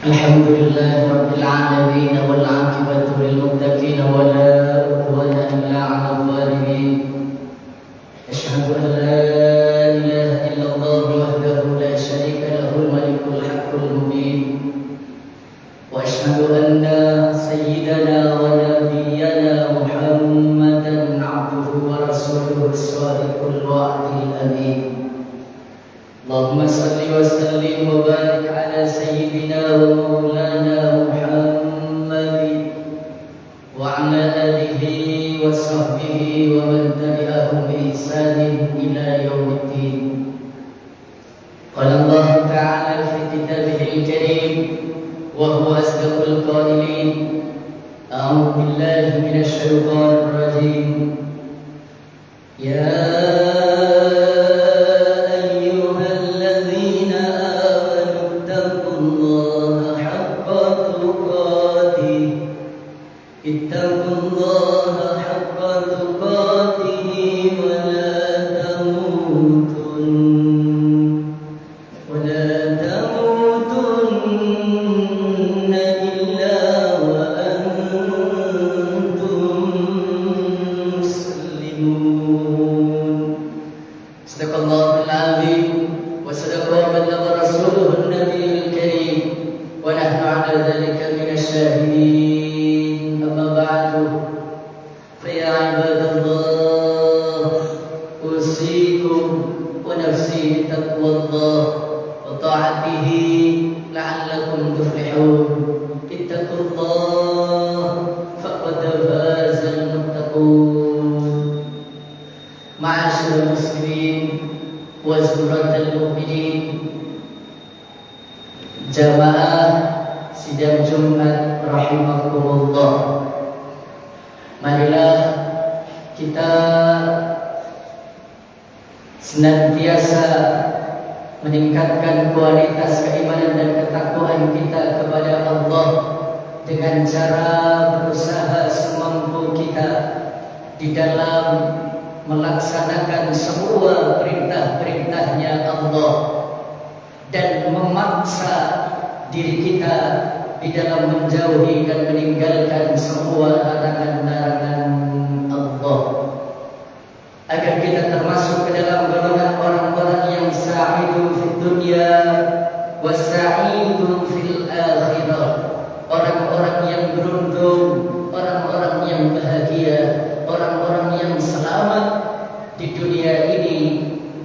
Alhamdulillahi Rabbil Alamin wal aqibatu lil muttaqin wa la udwana illa 'alal zalimin. Asyhadu an la ilaha illallah wahdahu la syarika lahul malikul haqqul mubin. Wa asyhadu anna sayyidana wa nabiyyana Muhammadan 'abduhu wa rasuluhu as-sadiqul wa'dil amin. Allahumma salli wa sallim wa barik ala sayyidina wa maulana Muhammadin wa ala alihi wa sahbihi wa man tabi'ahum bi ihsanin ila yaumiddin. Qala Allah ta'ala fi kitabihil karim wa huwa asdaqul qailin. A'udzu billahi minasy syaithanir rajim. Ya jamaah sidang Jumat rahimakumullah. Marilah kita senantiasa meningkatkan kualitas keimanan dan ketakwaan kita kepada Allah dengan cara berusaha semampu kita di dalam melaksanakan semua perintah-perintahnya Allah dan memaksa diri kita di dalam menjauhi dan meninggalkan semua larangan-larangan Allah, agar kita termasuk ke dalam golongan orang-orang yang sa'idun fid dunya wa sa'idun fil akhirah, orang-orang yang beruntung, orang-orang yang bahagia, orang-orang yang selamat di dunia ini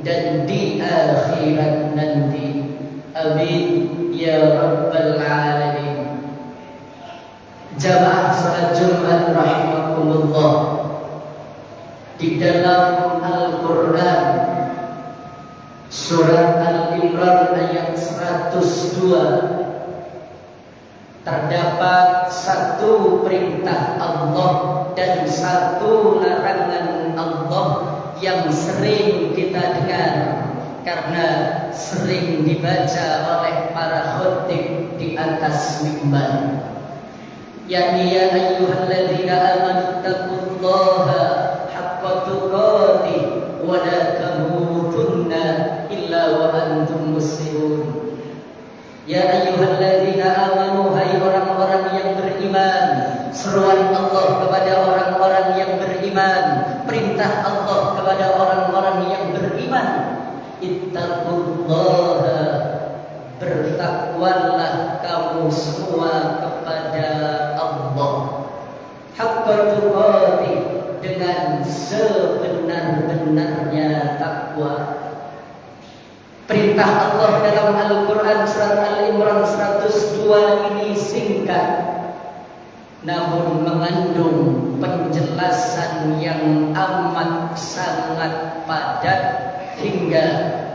dan di akhirat nanti. Amin ya rabbal alamin. Jamaah salat Jumat rahimakumullah, di dalam Al-Quran surat Al-Imran ayat 102 terdapat satu perintah Allah dan satu larangan Allah yang sering kita dengar karena sering dibaca oleh para khatib di atas mimbar, yakni ya ayyuhalladzina amanu taqullaha haqqa tuqatih wa la tamutunna illa wa antum muslimun. Ya ayyuhalladzina amanu, hai orang-orang yang beriman. Seruan Allah kepada orang-orang yang beriman, perintah Allah kepada orang-orang yang beriman. Ittaqullaha, bertakwalah kamu semua kepada Allah. Haqqa tuqatih, dengan sebenar-benarnya takwa. Perintah Allah dalam Al-Quran surat Al-Imran 102 ini singkat, namun mengandung penjelasan yang amat sangat padat hingga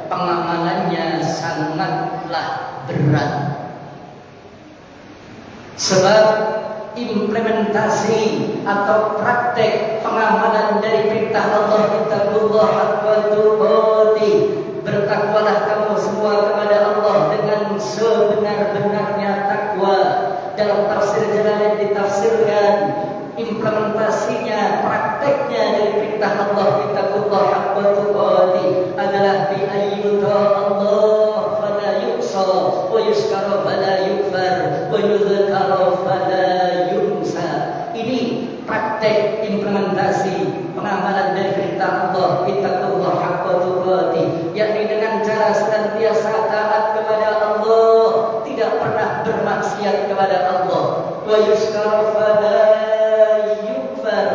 pengamalannya sangatlah berat. Sebab implementasi atau praktek pengamalan dari perintah Allah, ittaqullah haqqa tuqatih, bertakwalah kamu semua kepada Allah dengan sebenar-benarnya takwa. Dalam tafsir Jalalain ditafsirkan implementasinya, prakteknya dari perintah Allah ittaqullah haqqa tuqatih adalah bi ayyuta Allah fala yuqsa wa yuskara fala yukfar wa yudhkara fala yunsa. Ini praktek implementasi pengamalan dari perintah Allah ittaqullah haqqa tuqatih, yakni dengan cara senantiasa taat kepada Allah, tidak pernah bermaksiat kepada Allah, wa yuskara fala yukfar,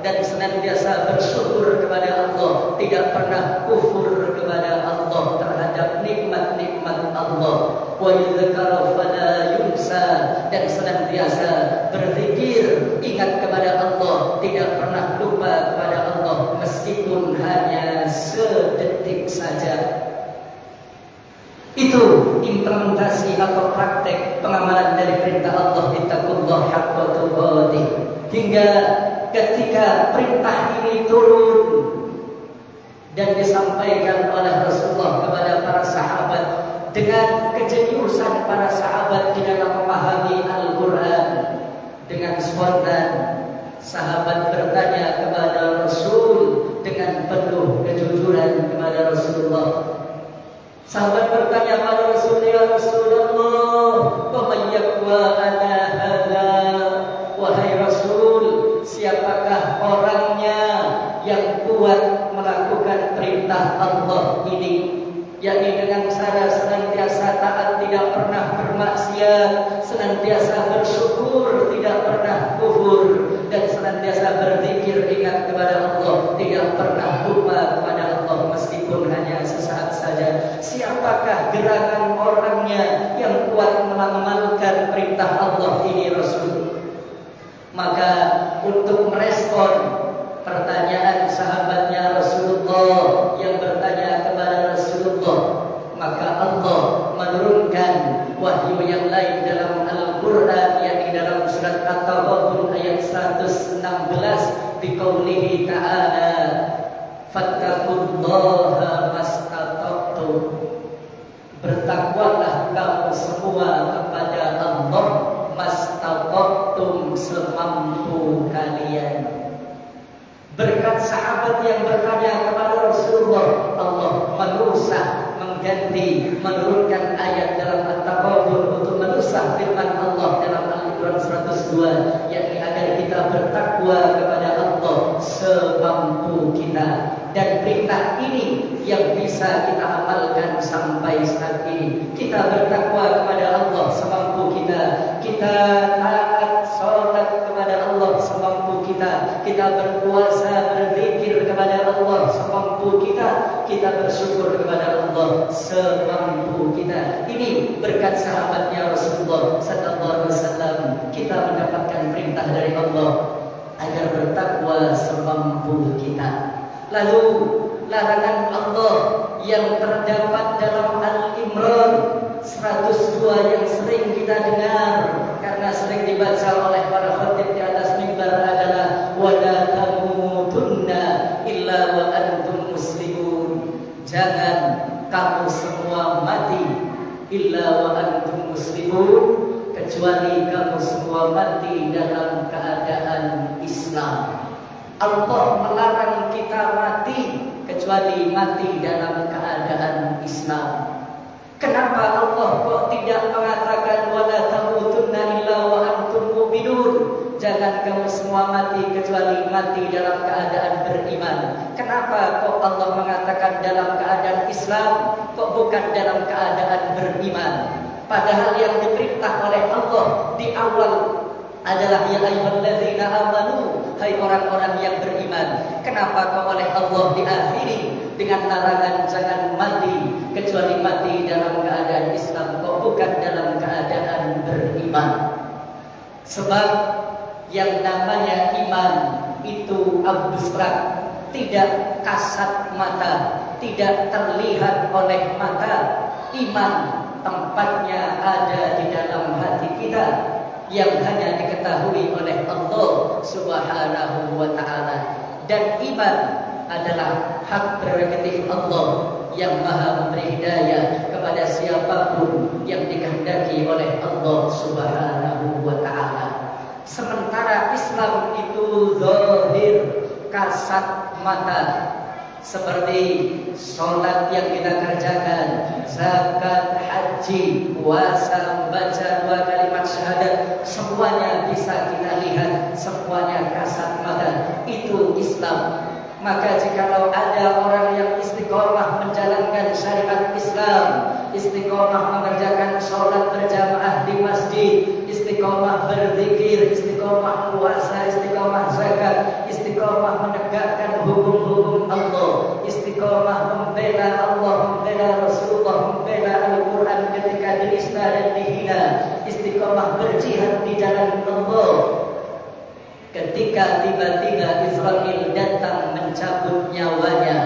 dan senantiasa bersyukur kepada Allah, tidak pernah kufur kepada Allah terhadap nikmat-nikmat Allah, wa yudhkara fala yunsa, dan senantiasa berzikir, ingat kepada Allah, tidak pernah lupa kepada Allah meskipun hanya sedetik saja. Itu implementasi atau praktek pengamalan dari perintah Allah ittaqullah haqqa tuqatih. Hingga ketika perintah ini turun dan disampaikan oleh Rasulullah kepada para sahabat, dengan kejeniusan para sahabat di dalam memahami Al-Quran, dengan spontan sahabat bertanya kepada Rasul dengan penuh kejujuran kepada Rasulullah. Sahabat bertanya kepada Rasul, ya Rasulullah, wa man yaqwa ana hadza, wahai Rasul, siapakah orangnya yang kuat melakukan perintah Allah ini, yakni dengan cara senantiasa taat, tidak pernah bermaksiat, senantiasa bersyukur, tidak pernah kufur, dan senantiasa berzikir, ingat kepada Allah, tidak pernah lupa kepada Allah meskipun hanya sesaat saja. Siapakah gerangan orangnya yang kuat mengamalkan perintah Allah ini, Rasul? Maka untuk merespon pertanyaan sahabatnya Rasulullah yang bertanya kepada Rasulullah, maka Allah menurunkan wahyu yang lain dalam Al-Quran, yakni dalam surat At-Taghabun ayat 116 biqaulihi ta'ala fattaqullaha mastata'tum, bertakwalah kamu semua kepada Allah mastata'tum, semampu kalian. Berkat sahabat yang bertanya kepada Rasulullah, Allah menusah, mengganti, menurunkan ayat dalam At-Taghabun untuk menusah firman Allah dalam Al-Quran 102, yakni agar kita bertakwa kepada Allah semampu kita. Dan perintah ini yang bisa kita amalkan sampai saat ini. Kita bertakwa kepada Allah semampu kita. Kita taat sholat kepada Allah semampu kita. Kita berpuasa, berzikir kepada Allah semampu kita. Kita bersyukur kepada Allah semampu kita. Ini berkat sahabatnya Rasulullah sallallahu alaihi wasallam. Kita mendapatkan perintah dari Allah agar bertakwa semampu kita. Lalu larangan Allah yang terdapat dalam Al-Imran 102 yang sering kita dengar karena sering dibaca oleh para khatib di atas mimbar adalah wala tamutunna illa wa antum muslimun. Jangan illa wa antum muslimun, kecuali kamu semua mati dalam keadaan Islam. Allah melarang kita mati kecuali mati dalam keadaan Islam. Kenapa Allah kok tidak mengatakan wala tamutunna illa wa antum mu'minun? Jangan kamu semua mati kecuali mati dalam keadaan beriman. Kenapa kok Allah mengatakan dalam keadaan Islam, kok bukan dalam keadaan beriman? Padahal yang diperintah oleh Allah di awal adalah ya ayyuhalladzina amanu, hai orang-orang yang beriman. Kenapa kok oleh Allah diakhiri dengan larangan jangan mati kecuali mati dalam keadaan Islam, kok bukan dalam keadaan beriman? Sebab yang namanya iman itu abstrak, tidak kasat mata, tidak terlihat oleh mata. Iman tempatnya ada di dalam hati kita, yang hanya diketahui oleh Allah Subhanahu wa ta'ala. Dan iman adalah hak prerogatif Allah yang maha memberi hidayah kepada siapapun yang dikehendaki oleh Allah Subhanahu wa ta'ala. Sementara Islam itu zahir, kasat mata, seperti sholat yang kita kerjakan, zakat, haji, puasa, membaca 2 kalimat syahadat, semuanya bisa kita lihat, semuanya kasat mata. Itu Islam. Maka jikalau ada orang yang istiqomah menjalankan syariat Islam, istiqomah mengerjakan sholat berjamaah di masjid, istiqomah berzikir, istiqomah puasa, istiqomah zakat, istiqomah menegakkan hukum-hukum Allah, istiqomah membela Allah, membela Rasulullah, membela Al-Quran ketika diista dan dihina, istiqomah berjihad di jalan Allah. Ketika tiba-tiba Israel datang mencabut nyawanya,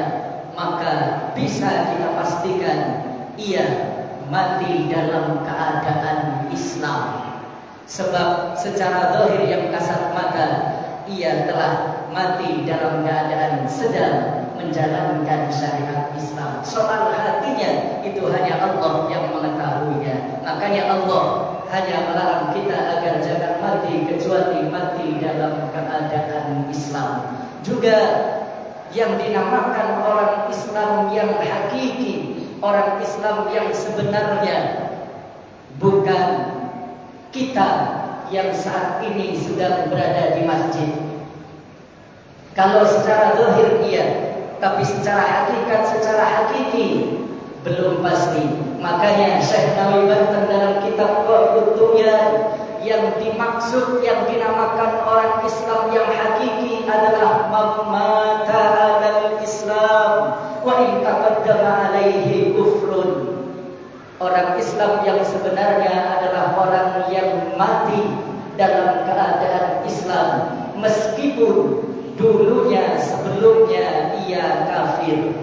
maka bisa kita pastikan ia mati dalam keadaan Islam. Sebab secara zahir yang kasat mata, ia telah mati dalam keadaan sedang menjalankan syariat Islam. Soal hatinya itu hanya Allah yang mengetahuinya. Makanya Allah hanya melarang kita agar jangan mati kecuali mati dalam keadaan Islam. Juga yang dinamakan orang Islam yang hakiki, orang Islam yang sebenarnya, bukan kita yang saat ini sedang berada di masjid. Kalau secara zahir iya, tapi secara hakikat, secara hakiki belum pasti. Makanya Syekh Nawawi Banten dalam kitab Qur'aniyah, yang dimaksud, yang dinamakan orang Islam yang hakiki adalah mamata alal Islam wa in taqaddama alaihi kufrun. Orang Islam yang sebenarnya adalah orang yang mati dalam keadaan Islam, meskipun dulunya sebelumnya ia kafir.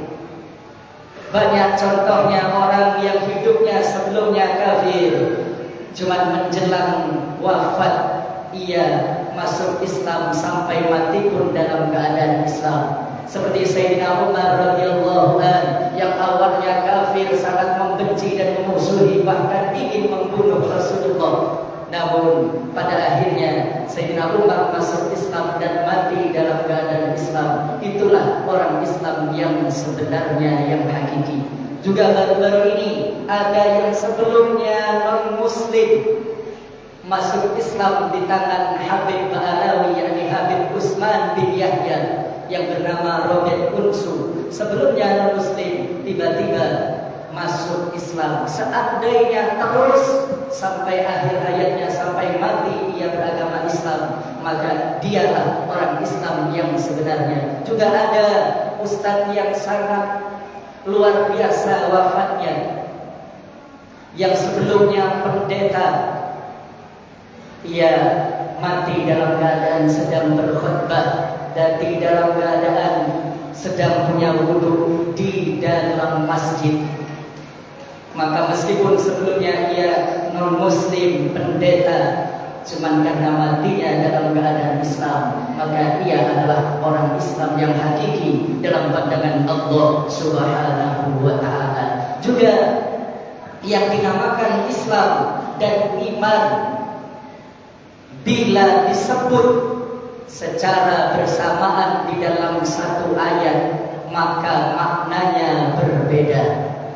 Banyak contohnya orang yang hidupnya sebelumnya kafir, cuman menjelang wafat ia masuk Islam sampai mati pun dalam keadaan Islam. Seperti Sayyidina Umar radhiyallahu anhu yang awalnya kafir, sangat membenci dan memusuhi, bahkan ingin membunuh Rasulullah. Namun pada akhirnya Sayyidina Umar masuk Islam dan mati dalam keadaan Islam. Itulah orang Islam yang sebenarnya, yang hakiki. Juga baru-baru ini ada yang sebelumnya non-muslim masuk Islam di tangan Habib Ba'alawi, yakni Habib Utsman bin Yahya, yang bernama Robert Unsu. Sebelumnya non-muslim, tiba-tiba masuk Islam. Seandainya terus sampai akhir hayatnya, sampai mati ia beragama Islam, maka dialah orang Islam yang sebenarnya. Juga ada ustadz yang sangat luar biasa wafatnya, yang sebelumnya pendeta, ia mati dalam keadaan sedang berkhutbah, dan di dalam keadaan sedang punya wudu di dalam masjid. Maka meskipun sebelumnya ia non-muslim, pendeta, cuman karena matinya dalam keadaan Islam, maka ia adalah orang Islam yang hakiki dalam pandangan Allah Subhanahu wa ta'ala. Juga yang dinamakan Islam dan iman bila disebut secara bersamaan di dalam satu ayat maka maknanya berbeda.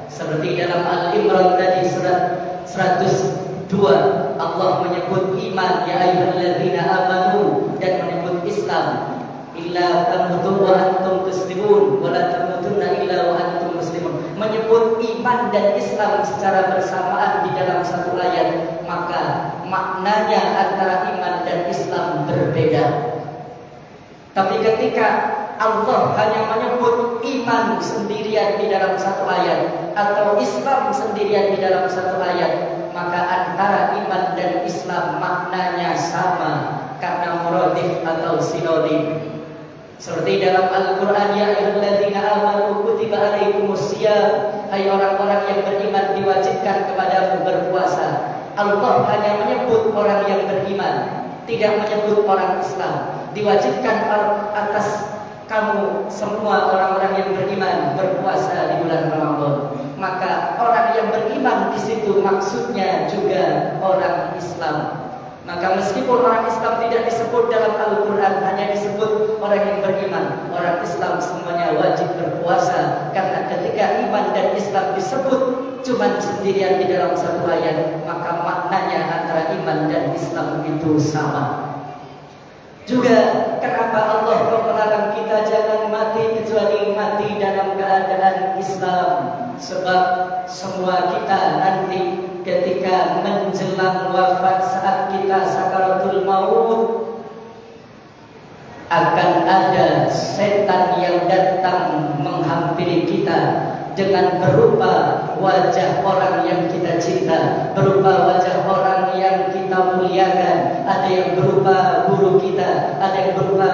Seperti dalam Al-Imran tadi surat 102 Allah menyebut iman ya ayyuhalladzina amanu dan menyebut Islam illa tamutu wa antum muslimun wa la tamutunna illa wa antum muslimun. Menyebut iman dan Islam secara bersamaan di dalam satu ayat maka maknanya antara iman dan Islam berbeda. Tapi ketika Allah hanya menyebut iman sendirian di dalam satu ayat atau Islam sendirian di dalam satu ayat, maka antara iman dan Islam maknanya sama karena muradif atau sinonim. Seperti dalam Al-Quran, ya ayyuhalladzina amanu kutiba alaikumusiyam, hai orang-orang yang beriman diwajibkan kepadamu berpuasa. Allah hanya menyebut orang yang beriman, tidak menyebut orang Islam. Diwajibkan atas kamu semua orang-orang yang beriman berpuasa di bulan Ramadan. Maka orang yang beriman di situ maksudnya juga orang Islam. Maka meskipun orang Islam tidak disebut dalam Al-Quran, hanya disebut orang yang beriman, orang Islam semuanya wajib berpuasa. Karena ketika iman dan Islam disebut cuma sendirian di dalam satu ayat, maka maknanya antara iman dan Islam itu sama. Juga kenapa Allah melarang kita jangan mati kecuali mati dalam keadaan Islam? Sebab semua kita nanti ketika menjelang wafat saat kita sakaratul maut akan ada setan yang datang menghampiri kita dengan berupa wajah orang yang kita cinta, berupa wajah orang yang kita muliakan. Ada yang berupa guru kita, ada yang berupa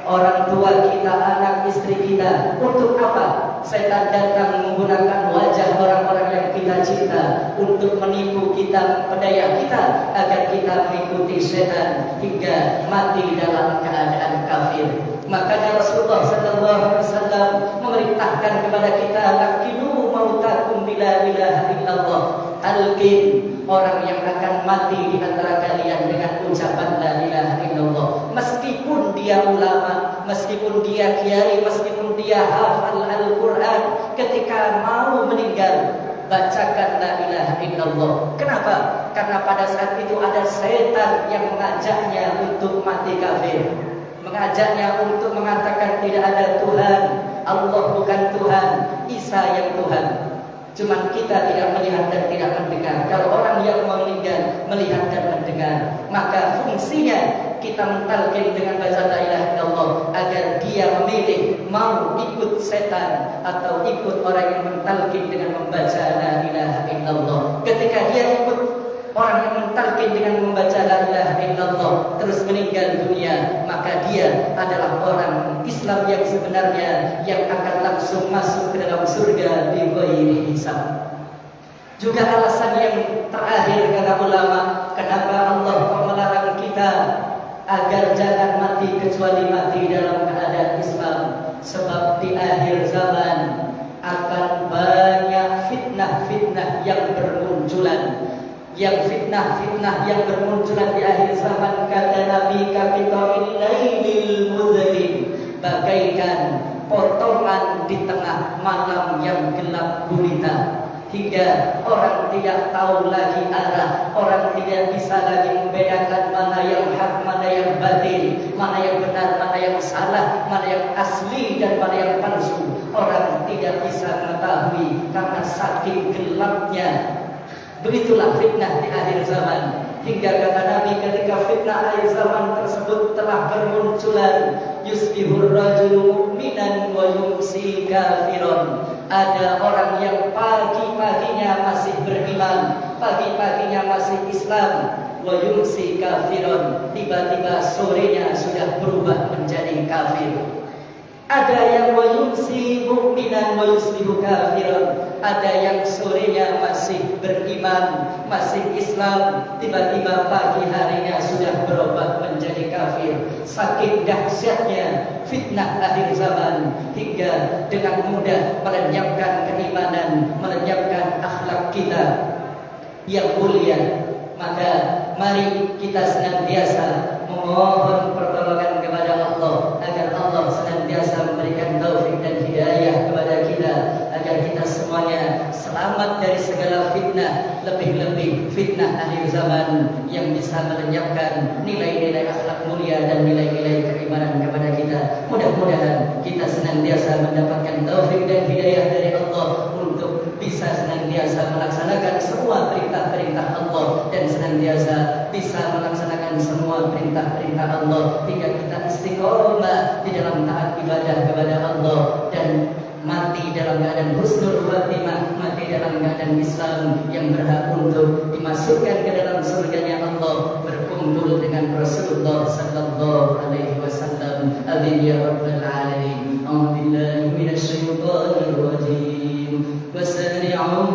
orang tua kita, anak istri kita. Untuk apa? Setan datang menggunakan wajah orang-orang yang kita cinta untuk menipu kita, mempedaya kita agar kita mengikuti setan hingga mati dalam keadaan kafir. Makanya Rasulullah SAW memerintahkan kepada kita, lakinu mautakum bila ilaha illallah. Talqin orang yang akan mati di antara kalian dengan ucapan la ilaha illallah. Meskipun dia ulama, meskipun dia kiai, meskipun dia hafal Al-Quran, ketika mau meninggal bacakan la ilaha illallah. Kenapa? Karena pada saat itu ada setan yang mengajaknya untuk mati kafir, mengajaknya untuk mengatakan tidak ada Tuhan, Allah bukan Tuhan, Isa yang Tuhan. Cuman kita tidak melihat dan tidak mendengar. Kalau orang yang meninggal melihat dan mendengar, maka fungsinya kita mentalkin dengan baca la ilaha illallah agar dia memilih mau ikut setan atau ikut orang yang mentalkin dengan membaca la ilaha illallah. Ketika dia ikut orang yang mentalkin dengan membaca la ilaha illallah terus meninggal dunia, maka dia adalah orang Islam yang sebenarnya yang akan langsung masuk ke dalam surga bi ghairi hisab. Juga alasan yang terakhir kata ulama, kenapa Allah melarang kita agar jangan mati kecuali mati dalam keadaan Islam. Sebab di akhir zaman akan banyak fitnah-fitnah yang bermunculan. Yang fitnah-fitnah yang bermunculan di akhir zaman, kata Nabi, kaqitamil lailil muzlim, bagaikan potongan di tengah malam yang gelap gulita, hingga orang tidak tahu lagi arah, orang tidak bisa lagi membedakan mana yang hak, mana yang batil, mana yang benar, mana yang salah, mana yang asli dan mana yang palsu. Orang tidak bisa mengetahui karena saking gelapnya. Begitulah fitnah di akhir zaman. Hingga kata Nabi, ketika fitnah akhir zaman tersebut telah bermunculan, yusbihur rajulu mu'minan wa yumsi kafiron. Ada orang yang pagi-paginya masih beriman, pagi-paginya masih Islam, wa yumsi kafiron. Tiba-tiba sorenya sudah berubah menjadi kafir. Ada yang wa yumsi mu'minan wa yusbihu kafiron. Ada yang sorenya masih beriman, Islam, masih Islam, tiba-tiba pagi harinya sudah berubah menjadi kafir. Saking dahsyatnya fitnah akhir zaman hingga dengan mudah melenyapkan keimanan, melenyapkan akhlak kita yang mulia. Maka mari kita senantiasa memohon pertolongan kepada Allah agar Allah senantiasa memberikan taufik dan hidayah kepada kita, agar kita semuanya selamat dari segala fitnah, lebih-lebih fitnah akhir zaman yang bisa melenyapkan nilai-nilai akhlak mulia dan nilai-nilai keimanan kepada kita. Mudah-mudahan kita senantiasa mendapatkan taufik dan hidayah dari Allah untuk bisa senantiasa melaksanakan semua perintah-perintah Allah dan senantiasa bisa melaksanakan semua perintah-perintah Allah hingga kita istiqomah di dalam taat ibadah kepada Allah dan mati dalam keadaan husnul khatimah, mati dalam keadaan Islam yang berhak untuk dimasukkan ke dalam surganya Allah, berkumpul dengan Rasulullah sallallahu alaihi wasallam. Amin ya rabbal alamin. A'udzu billahi minasyaitonir rajim. Wasari'u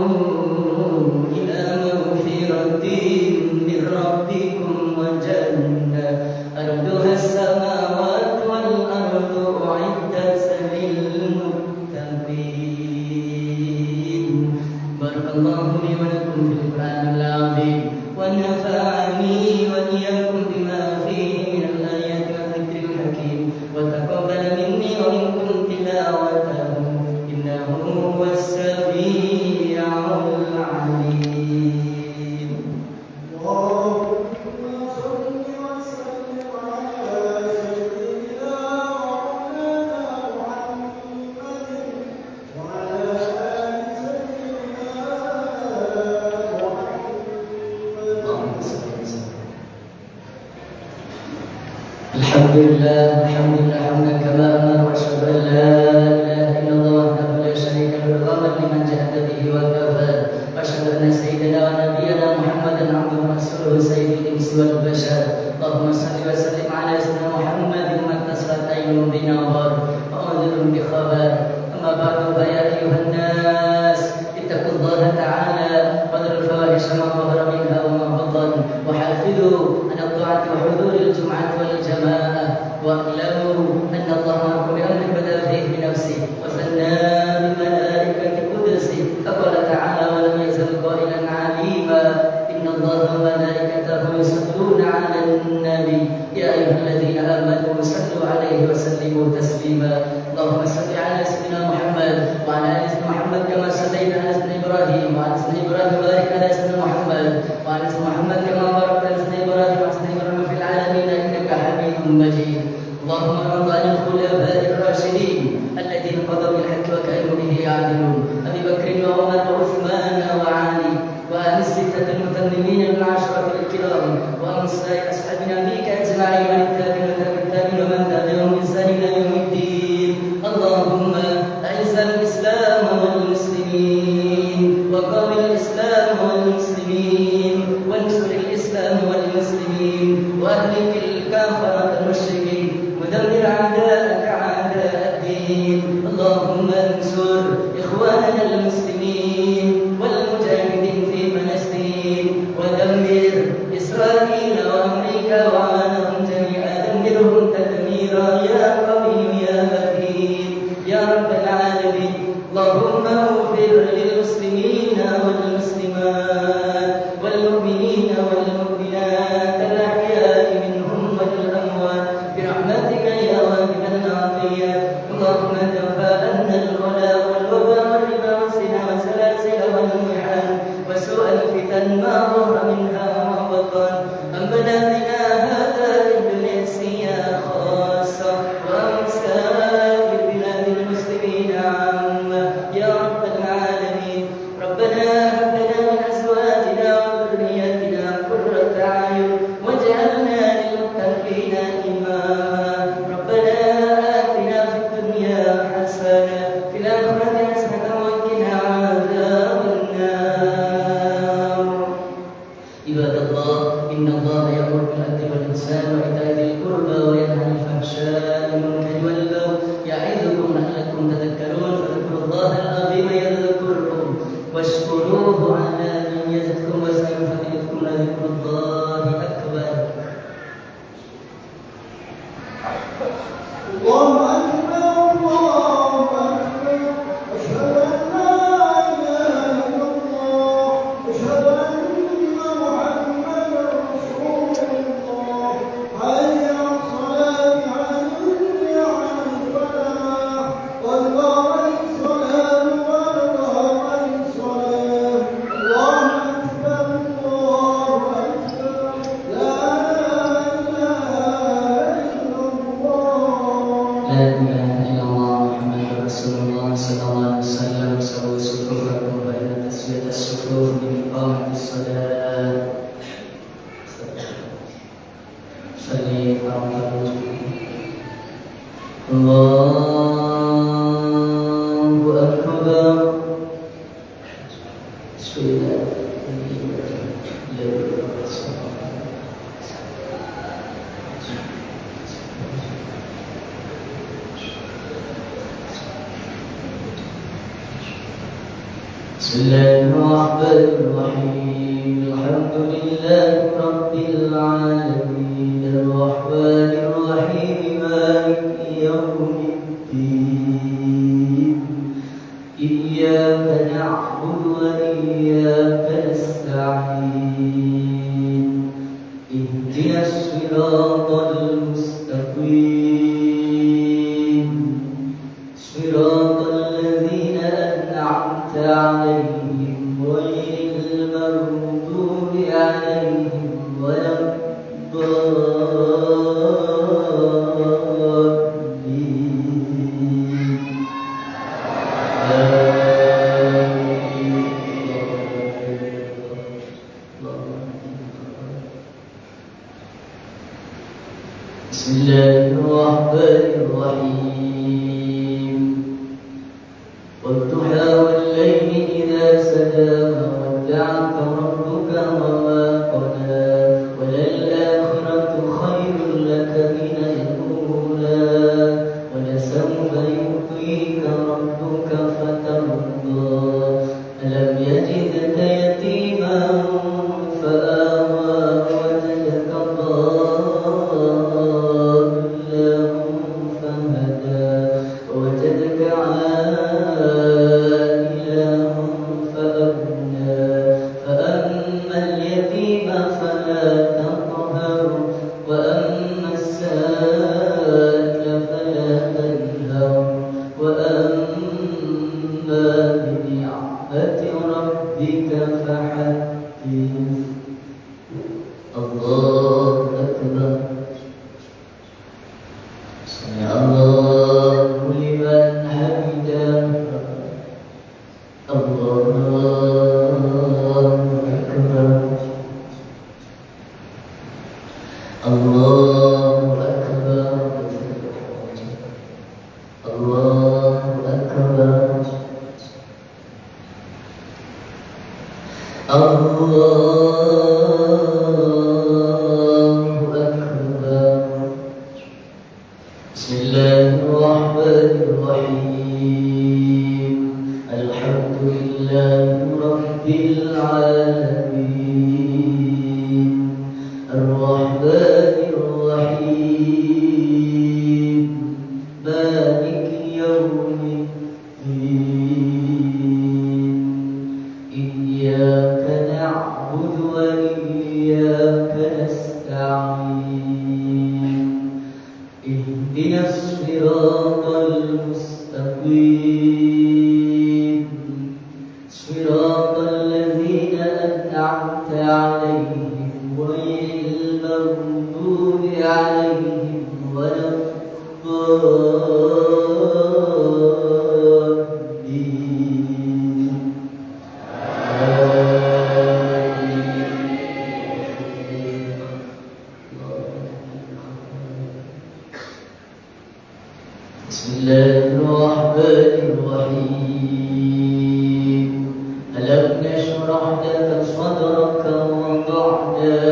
ila maghfiratin min rabbikum wa jannah arduha as-samawati wal ardu u'iddat lil muttaqin. Barakallahu li wa lakum fil Qur'anil 'azim wa nafa'ani wa iyyakum bima fihi min al-ayati wa dhikril hakim wa taqabbal minni wa minkum tilawatahu innahu was-sami'ul 'alim. Alhamdulillah hamdan kama amara wa asyhadu an la ilaha illallah wahdahu la syarika lahu wa liman jahada bihi wa kafa wa asyhadu anna sayyidana wa nabiyyana Muhammadan abduhu wa rasuluhu sayyidil insi wal bashar. Allahumma salli wa sallim ala sayyidina Muhammadin wa tasrat aynun binawar wa udhurun bi khabar. Amma ba'du fa ya ayyuhan nas ittaqullaha ta'ala wa dharul fawahisha ma dhahara minha wa ma batan wa hafidhu an at-ta'ati wa huduril jum'ati wal jamaah واعلموا ان الله امركم بامر بدا فيه بنفسه وثنى بملائكه قدسه فقال تعالى ولم يزل قائلا عليما ان الله وملائكته يصلون على النبي يا ايها الذين امنوا صلوا عليه وسلموا تسليما. اللهم صل على سيدنا محمد وعلى ال سيدنا محمد كما صليت على سيدنا ابراهيم وعلى سيدنا ابراهيم وبارك على سيدنا محمد وعلى سيدنا محمد كما باركت على سيدنا ابراهيم وعلى سيدنا ابراهيم في العالمين انك حميد مجيد. اللهم ارض عن الخلفاء الراشدين الذين قضوا بالحق وكانوا به يعدلون ابي بكر وعمر وعثمان وعلي وعن السته المتممين من العشره الكرام وعن سائر اصحاب نبيك اجمعين من التابعين ومن تبعهم بإحسان الى يوم الدين. اللهم اعز الاسلام والمسلمين وقوي الاسلام والمسلمين وانصر الاسلام والمسلمين واهلك الكافره المشركين ودمر أعداءك أعداء الدين. اللهم انصر إخواننا المسلمين والمجاهدين في فلسطين ودمر إسرائيل وأمريكا وعملهم جميعا دمرهم تدميرا يا قوي يا متين يا رب العالمين. اللهم اغفر للمسلمين والمسلمات والمؤمنين والمؤمنات الأحياء منهم والأموات برحمتك يا واجب العافية. اللهم ادفع عنا الغلاء والوباء والربا والزنا والسلاسل والمحن وسوء الفتن ما ظهر منها وما بطن. ربنا بنا هذا اندونيسيا خاصة وسائر بلاد المسلمين عامة يا رب العالمين. ربنا هب لنا من أزواجنا وذرياتنا قرة أعين واجعلنا للمتقين إماما. ربنا آتنا في الدنيا حسنة في الآخرة حسنة وقنا عذاب النار. عباد الله إن الله يأمر بالعدل والإحسان وإيتاء ذي القربى وينهى عن الفحشاء والمنكر والبغي يعظكم لعلكم تذكرون. فاذكروا الله العظيم يذكركم واشكروه على من يذكركم بإقامة الصلاة صلي فرض الله أكبر بسم الله بسم الله الرحمن الرحيم الحمد لله رب العالمين الرحمن الرحيم مالك يوم الدين إياك نعبد وإياك نستعين اهدنا الصراط المستقيم صراط الذين أنعمت عليهم غير المغضوب عليهم ولا بسم الله الرحمن الرحيم والضحى والليل إذا سجى ما ودعك ربك وما قلى وللآخرة خير لك من الأولى ولسوف يعطيك ربك فترضى ألم يجدك يتيما فآوى وجدك ضالا فهدى ووجدك عائلا فأغنى فأما اليتيم فلا تقهر وأما السائل فلا تنهر وأما بنعمة ربك فحدث الله أكبر سمع الله لمن حمده الله أكبر الله أكبر الله أكبر الله أكبر بسم الله الرحمن الرحيم الحمد لله رب العالمين الرحمن الرحيم مالك يوم الدين إياك نعبد وإياك نستعين اهدنا الصراط المستقيم صراط الذين أنعمت عليهم غير المغضوب عليهم ولا الضالين بسم الله الرحمن الرحيم ألم نشرح لك صدرك ووضعنا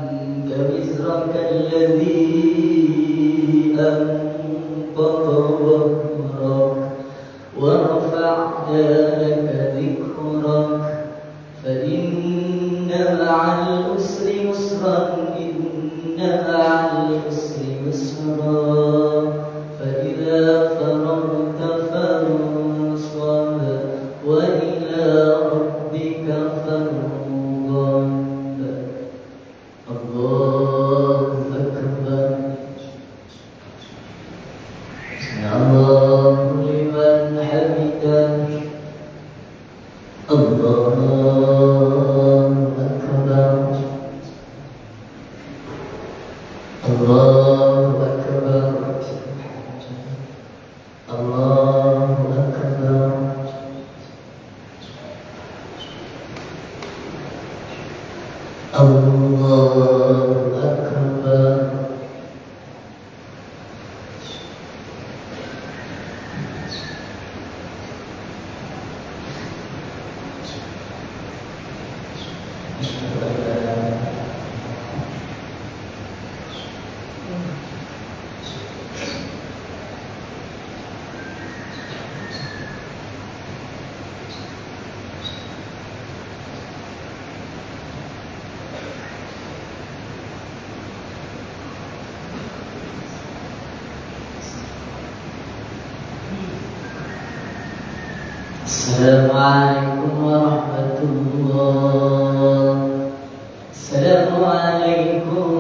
عنك وزرك الذي أنقض ظهرك ورفعنا لك ذكرك فإن مع العسر يسرا إن مع العسر يسرا فإذا فرغت فانصب وإلى ربك فارغب الله أكبر سمع الله لمن حمده الله أكبر الله أكبر Allahu Akbar. Assalamualaikum warahmatullahi wabarakatuh. Assalamualaikum